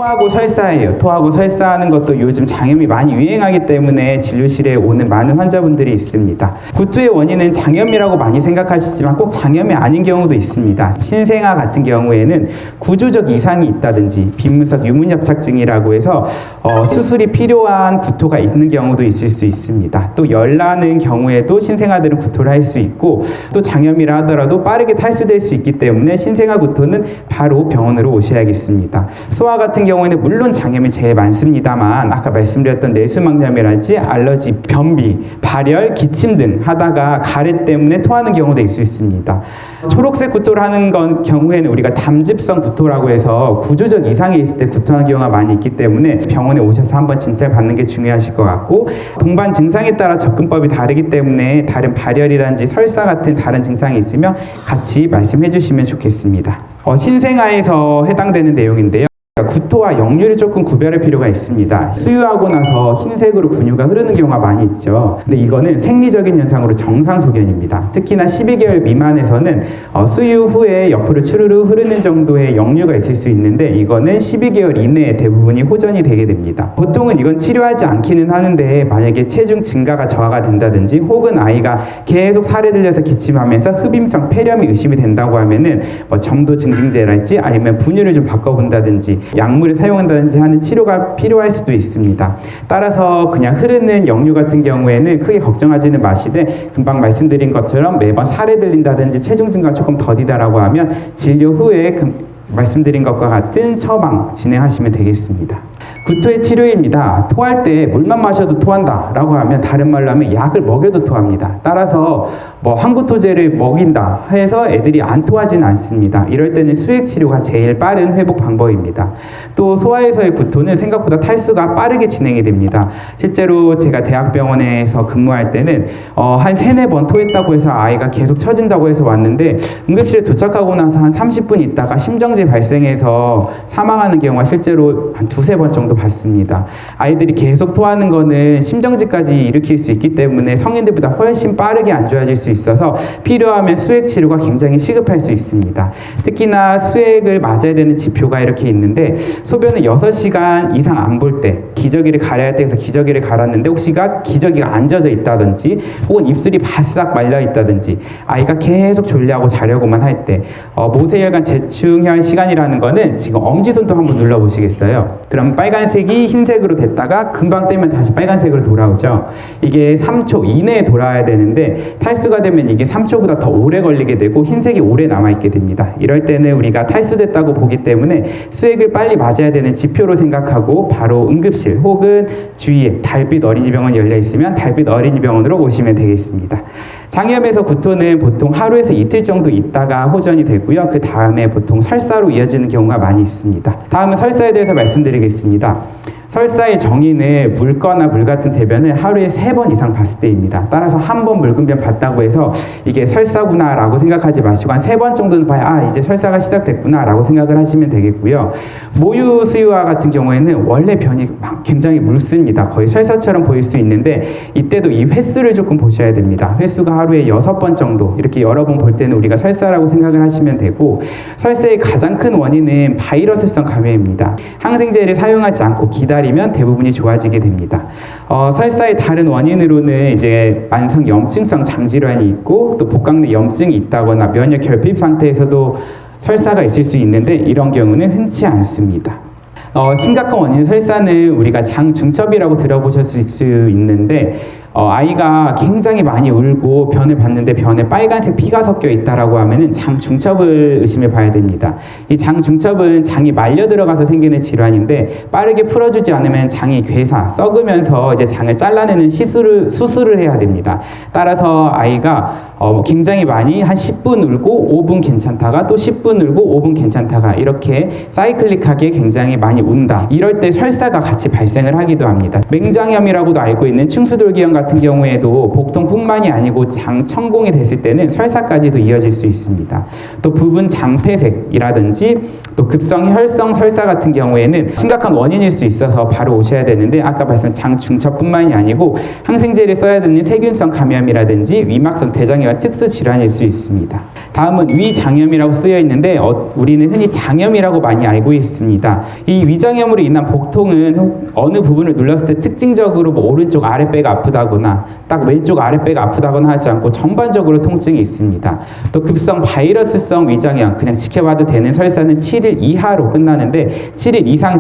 토하고 설사예요. 토하고 설사하는 것도 요즘 장염이 많이 유행하기 때문에 진료실에 오는 많은 환자분들이 있습니다. 구토의 원인은 장염이라고 많이 생각하시지만 꼭 장염이 아닌 경우도 있습니다. 신생아 같은 경우에는 구조적 이상이 있다든지 빈문석 유문협착증이라고 해서 수술이 필요한 구토가 있는 경우도 있을 수 있습니다. 또 열나는 경우에도 신생아들은 구토를 할 수 있고, 또 장염이라 하더라도 빠르게 탈수될 수 있기 때문에 신생아 구토는 바로 병원으로 오셔야겠습니다. 소아 같은 경우에는 물론 장염이 제일 많습니다만 아까 말씀드렸던 내수막염이라든지 알러지, 변비, 발열, 기침 등 하다가 가래 때문에 토하는 경우도 있을 수 있습니다. 초록색 구토를 하는 경우에는 우리가 담즙성 구토라고 해서 구조적 이상이 있을 때 구토하는 경우가 많이 있기 때문에 병원에 오셔서 한번 진찰 받는 게 중요하실 것 같고, 동반 증상에 따라 접근법이 다르기 때문에 다른 발열이라든지 설사 같은 다른 증상이 있으면 같이 말씀해 주시면 좋겠습니다. 신생아에서 해당되는 내용인데요. 구토와 역류를 조금 구별할 필요가 있습니다. 수유하고 나서 흰색으로 분유가 흐르는 경우가 많이 있죠. 근데 이거는 생리적인 현상으로 정상소견입니다. 특히나 12개월 미만에서는 수유 후에 옆으로 추르르 흐르는 정도의 역류가 있을 수 있는데, 이거는 12개월 이내에 대부분이 호전이 되게 됩니다. 보통은 이건 치료하지 않기는 하는데, 만약에 체중 증가가 저하가 된다든지 혹은 아이가 계속 살에 들려서 기침하면서 흡임성 폐렴이 의심이 된다고 하면은 점도 증증제랄지 아니면 분유를 좀 바꿔본다든지 약물을 사용한다든지 하는 치료가 필요할 수도 있습니다. 따라서 그냥 흐르는 역류 같은 경우에는 크게 걱정하지는 마시되, 금방 말씀드린 것처럼 매번 살에 들린다든지 체중 증가가 조금 더디다라고 하면 진료 후에 말씀드린 것과 같은 처방 진행하시면 되겠습니다. 구토의 치료입니다. 토할 때 물만 마셔도 토한다 라고 하면, 다른 말로 하면 약을 먹여도 토합니다. 따라서 항구토제를 먹인다 해서 애들이 안 토하지는 않습니다. 이럴 때는 수액 치료가 제일 빠른 회복 방법입니다. 또 소아에서의 구토는 생각보다 탈수가 빠르게 진행이 됩니다. 실제로 제가 대학병원에서 근무할 때는 한 3-4번 토했다고 해서 아이가 계속 처진다고 해서 왔는데, 응급실에 도착하고 나서 한 30분 있다가 심정지 발생해서 사망하는 경우가 실제로 한 2-3번 정도 봤습니다. 아이들이 계속 토하는 거는 심정지까지 일으킬 수 있기 때문에 성인들보다 훨씬 빠르게 안 좋아질 수 있어서 필요하면 수액 치료가 굉장히 시급할 수 있습니다. 특히나 수액을 맞아야 되는 지표가 이렇게 있는데, 소변을 6시간 이상 안 볼 때, 기저귀를 갈아야 할 때에서 기저귀를 갈았는데 혹시가 기저귀가 안 젖어 있다든지 혹은 입술이 바싹 말려 있다든지 아이가 계속 졸려하고 자려고만 할 때, 모세혈관 재충혈 시간이라는 거는 지금 엄지손톱 한번 눌러보시겠어요? 그럼 빨간색이 흰색으로 됐다가 금방 떼면 다시 빨간색으로 돌아오죠. 이게 3초 이내에 돌아와야 되는데, 탈수가 되면 이게 3초보다 더 오래 걸리게 되고 흰색이 오래 남아있게 됩니다. 이럴 때는 우리가 탈수됐다고 보기 때문에 수액을 빨리 맞아야 되는 지표로 생각하고 바로 응급실 혹은 주위에 달빛 어린이병원 열려 있으면 달빛 어린이병원으로 오시면 되겠습니다. 장염에서 구토는 보통 하루에서 이틀 정도 있다가 호전이 되고요. 그 다음에 보통 설사로 이어지는 경우가 많이 있습니다. 다음은 설사에 대해서 말씀드리겠습니다. 설사의 정의는 묽거나 물 같은 대변을 하루에 3번 이상 봤을 때입니다. 따라서 한 번 묽은 변 봤다고 해서 이게 설사구나 라고 생각하지 마시고, 한 3번 정도는 봐야 이제 설사가 시작됐구나 라고 생각을 하시면 되겠고요. 모유 수유아 같은 경우에는 원래 변이 굉장히 묽습니다. 거의 설사처럼 보일 수 있는데, 이때도 이 횟수를 조금 보셔야 됩니다. 횟수가 하루에 6번 정도, 이렇게 여러 번 볼 때는 우리가 설사라고 생각을 하시면 되고, 설사의 가장 큰 원인은 바이러스성 감염입니다. 항생제를 사용하지 않고 기다리면 대부분이 좋아지게 됩니다. 설사의 다른 원인으로는 이제 만성 염증성 장질환이 있고, 또 복강 내 염증이 있다거나 면역 결핍 상태에서도 설사가 있을 수 있는데, 이런 경우는 흔치 않습니다. 심각한 원인 설사는 우리가 장중첩이라고 들어보셨을 수 있는데, 아이가 굉장히 많이 울고 변을 봤는데 변에 빨간색 피가 섞여 있다라고 하면은 장중첩을 의심해 봐야 됩니다. 이 장중첩은 장이 말려 들어가서 생기는 질환인데, 빠르게 풀어주지 않으면 장이 괴사, 썩으면서 이제 장을 잘라내는 수술을 해야 됩니다. 따라서 아이가 굉장히 많이 한 10분 울고 5분 괜찮다가 또 10분 울고 5분 괜찮다가 이렇게 사이클릭하게 굉장히 많이 운다. 이럴 때 설사가 같이 발생을 하기도 합니다. 맹장염이라고도 알고 있는 충수돌기형 같은 경우에도 복통뿐만이 아니고 장천공이 됐을 때는 설사까지도 이어질 수 있습니다. 또 부분 장폐색이라든지 또 급성 혈성 설사 같은 경우에는 심각한 원인일 수 있어서 바로 오셔야 되는데, 아까 말씀한 장중첩뿐만이 아니고 항생제를 써야 되는 세균성 감염이라든지 위막성 대장염 특수 질환일 수 있습니다. 다음은 위장염이라고 쓰여 있는데 우리는 흔히 장염이라고 많이 알고 있습니다. 이 위장염으로 인한 복통은 어느 부분을 눌렀을 때 특징적으로 뭐 오른쪽 아랫배가 아프다거나 딱 왼쪽 아랫배가 아프다거나 하지 않고 전반적으로 통증이 있습니다. 또 급성 바이러스성 위장염, 그냥 지켜봐도 되는 설사는 7일 이하로 끝나는데 7일 이상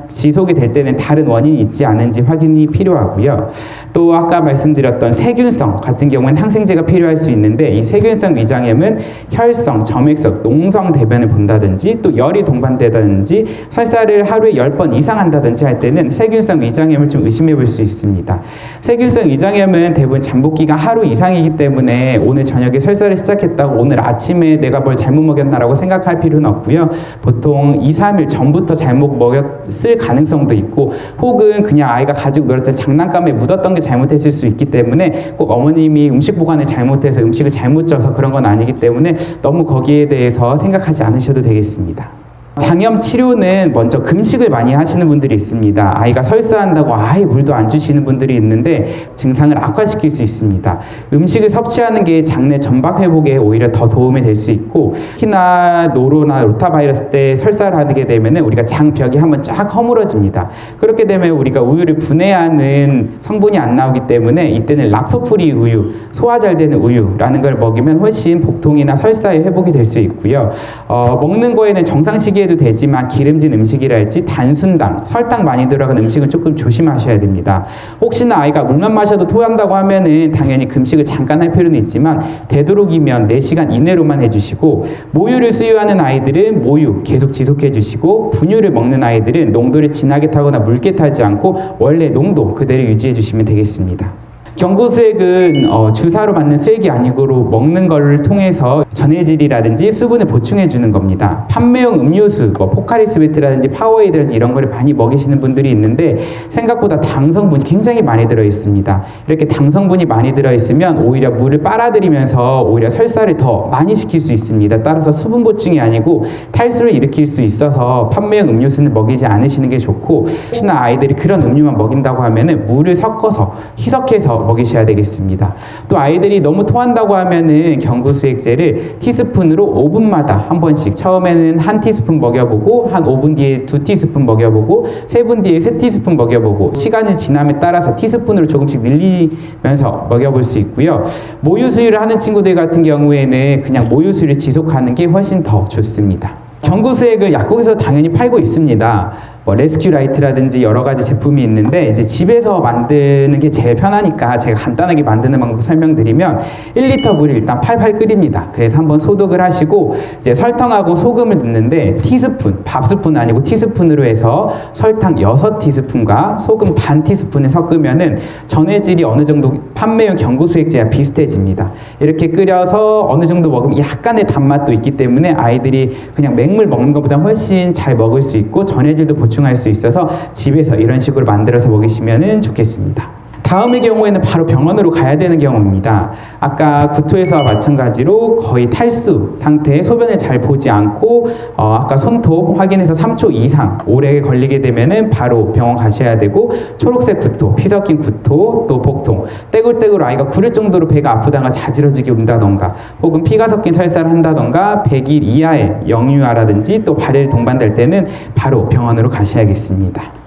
지속이 될 때는 다른 원인이 있지 않은지 확인이 필요하고요. 또 아까 말씀드렸던 세균성 같은 경우는 항생제가 필요할 수 있는데, 이 세균성 위장염은 혈성, 점액성, 농성 대변을 본다든지 또 열이 동반되다든지 설사를 하루에 10번 이상 한다든지 할 때는 세균성 위장염을 좀 의심해 볼 수 있습니다. 세균성 위장염은 대부분 잠복기가 하루 이상이기 때문에 오늘 저녁에 설사를 시작했다고 오늘 아침에 내가 뭘 잘못 먹였나라고 생각할 필요는 없고요. 보통 2, 3일 전부터 잘못 먹였을 가능성도 있고, 혹은 그냥 아이가 가지고 놀았을 때 장난감에 묻었던 게 잘못했을 수 있기 때문에 꼭 어머님이 음식 보관을 잘못해서 음식을 잘못 쪄서 그런 건 아니기 때문에 너무 거기에 대해서 생각하지 않으셔도 되겠습니다. 장염 치료는 먼저 금식을 많이 하시는 분들이 있습니다. 아이가 설사한다고 아예 물도 안 주시는 분들이 있는데 증상을 악화시킬 수 있습니다. 음식을 섭취하는 게 장내 점박 회복에 오히려 더 도움이 될 수 있고, 특히나 노로나 로타바이러스 때 설사를 하게 되면 우리가 장벽이 한번 쫙 허물어집니다. 그렇게 되면 우리가 우유를 분해하는 성분이 안 나오기 때문에 이때는 락토프리 우유, 소화 잘 되는 우유라는 걸 먹이면 훨씬 복통이나 설사의 회복이 될 수 있고요. 먹는 거에는 정상 시기에 되지만 기름진 음식이랄지 단순당, 설탕 많이 들어간 음식은 조금 조심하셔야 됩니다. 혹시나 아이가 물만 마셔도 토한다고 하면은 당연히 금식을 잠깐 할 필요는 있지만 되도록이면 4시간 이내로만 해주시고, 모유를 수유하는 아이들은 모유 계속 지속해 주시고, 분유를 먹는 아이들은 농도를 진하게 타거나 묽게 타지 않고 원래 농도 그대로 유지해 주시면 되겠습니다. 경구수액은 주사로 맞는 수액이 아니고 먹는 걸 통해서 전해질이라든지 수분을 보충해 주는 겁니다. 판매용 음료수, 포카리 스웨트라든지 파워에이드라든지 이런 거를 많이 먹이시는 분들이 있는데 생각보다 당 성분이 굉장히 많이 들어 있습니다. 이렇게 당 성분이 많이 들어 있으면 오히려 물을 빨아들이면서 오히려 설사를 더 많이 시킬 수 있습니다. 따라서 수분 보충이 아니고 탈수를 일으킬 수 있어서 판매용 음료수는 먹이지 않으시는 게 좋고, 혹시나 아이들이 그런 음료만 먹인다고 하면은 물을 섞어서 희석해서 먹이셔야 되겠습니다. 또 아이들이 너무 토한다고 하면은 경구수액제를 티스푼으로 5분마다 한 번씩, 처음에는 한 티스푼 먹여보고 한 5분 뒤에 2티스푼 먹여보고 3분 뒤에 3티스푼 먹여보고, 시간이 지남에 따라서 티스푼으로 조금씩 늘리면서 먹여볼 수 있고요. 모유 수유를 하는 친구들 같은 경우에는 그냥 모유 수유를 지속하는 게 훨씬 더 좋습니다. 경구수액을 약국에서 당연히 팔고 있습니다. 레스큐 라이트라든지 여러 가지 제품이 있는데, 이제 집에서 만드는 게 제일 편하니까 제가 간단하게 만드는 방법 설명드리면 1리터 물을 일단 팔팔 끓입니다. 그래서 한번 소독을 하시고 이제 설탕하고 소금을 넣는데 티스푼, 밥스푼 아니고 티스푼으로 해서 설탕 6티스푼과 소금 반 티스푼을 섞으면은 전해질이 어느 정도 판매용 경구수액제와 비슷해집니다. 이렇게 끓여서 어느 정도 먹으면 약간의 단맛도 있기 때문에 아이들이 그냥 맹물 먹는 것보다 훨씬 잘 먹을 수 있고 전해질도 보충할 수 있어서 집에서 이런 식으로 만들어서 먹이시면 좋겠습니다. 다음의 경우에는 바로 병원으로 가야 되는 경우입니다. 아까 구토에서와 마찬가지로 거의 탈수 상태에 소변을 잘 보지 않고 아까 손톱 확인해서 3초 이상 오래 걸리게 되면은 바로 병원 가셔야 되고, 초록색 구토, 피 섞인 구토, 또 복통, 떼굴떼굴 아이가 구를 정도로 배가 아프다가 자지러지게 운다던가, 혹은 피가 섞인 설사를 한다던가 100일 이하의 영유아라든지 또 발열 동반될 때는 바로 병원으로 가셔야겠습니다.